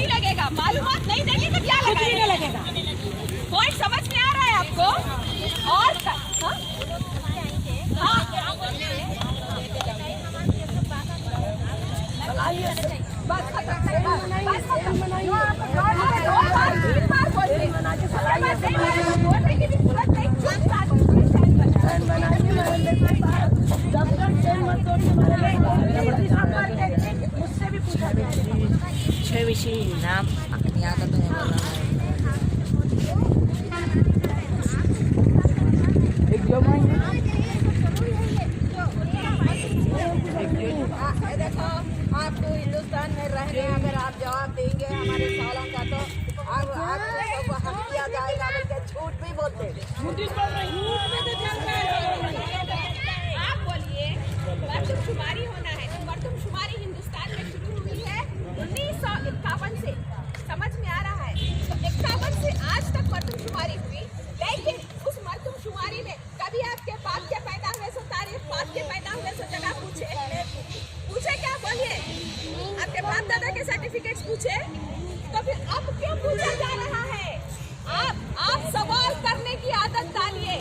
लगेगा, मालूमात नहीं देंगे तो क्या लगेगा? पॉइंट समझ में आ रहा है आपको? और नाम अपनी आदतों में बोलना देखो आपको हिंदुस्तान में रहने अगर आप जवाब देंगे हमारे सालों का तो आपको हम किया जाएगा बल्कि झूठ भी बोलते आप बोलिए मरदमशुमारी होना है तो मरदमशुमारी हिंदुस्तान में शुरू हुई है 1951 से, समझ में आ रहा है? तो 51 से आज तक मरदमशुमारी हुई, लेकिन उस मरदमशुमारी में कभी आपके बाप के पैदा हुए सो तारीख, बाप के पैदा हुए सो जगह पूछे क्या? बोलिए, आपके बाप दादा के सर्टिफिकेट्स पूछे? तो फिर अब क्यों पूछा जा रहा है? आप सवाल करने की आदत डालिए।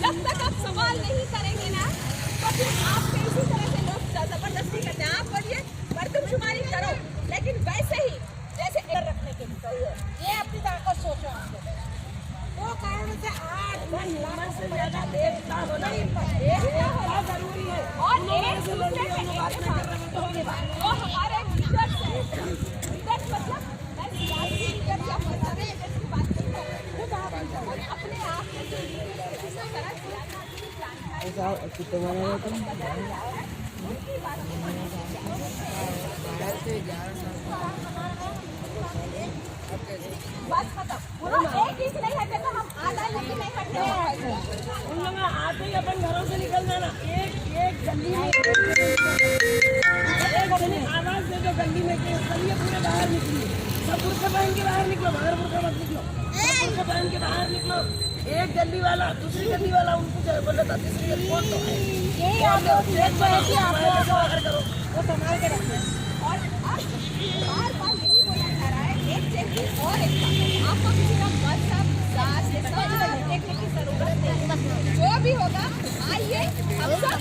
जब तक आप सवाल नहीं करेंगे ना तो फिर आपके इसी तरह से लोग जबरदस्ती करते हैं। आप बोलिए मरदमशुमारी करो, लेकिन वैसे ही जैसे रखने के लिए ये अपनी ताकत सोचो। वो कारण से 8 लाख से ज्यादा देखता होना जरूरी है और एक दूसरे पे वो हमारे लीडर्स हैं। लीडर्स मतलब मैं सियासी लीडर या मजहबी लीडर की बात नहीं कर रही हूँ, अपने आप में जो जिस तरह सियासी जानकारी उनकी बात बस खत्म। पूरा एक इंच नहीं हटे तो हम आधा इंच नहीं हटते हैं। उन लोग आते ही अपन घरों से निकल जाना, एक गली में आवाज दे दो, गली में चलिए पूरे बाहर निकलिए, सब बुर्का पहन के बाहर निकलो, बाहर बुर्का मत निकलो, सब बुर्का पहन के बाहर निकलो। एक गली वाला दूसरी गली वाला उनको बोला था तीसरी गली कौन तो है, यही आप लोग करो वो संभाल के रखना। और बार बार नहीं बोला जा रहा है, एक चेक और एक बात, आपको किसी का मजहब जात देखने की जरूरत नहीं, जो भी होगा आइए हम सब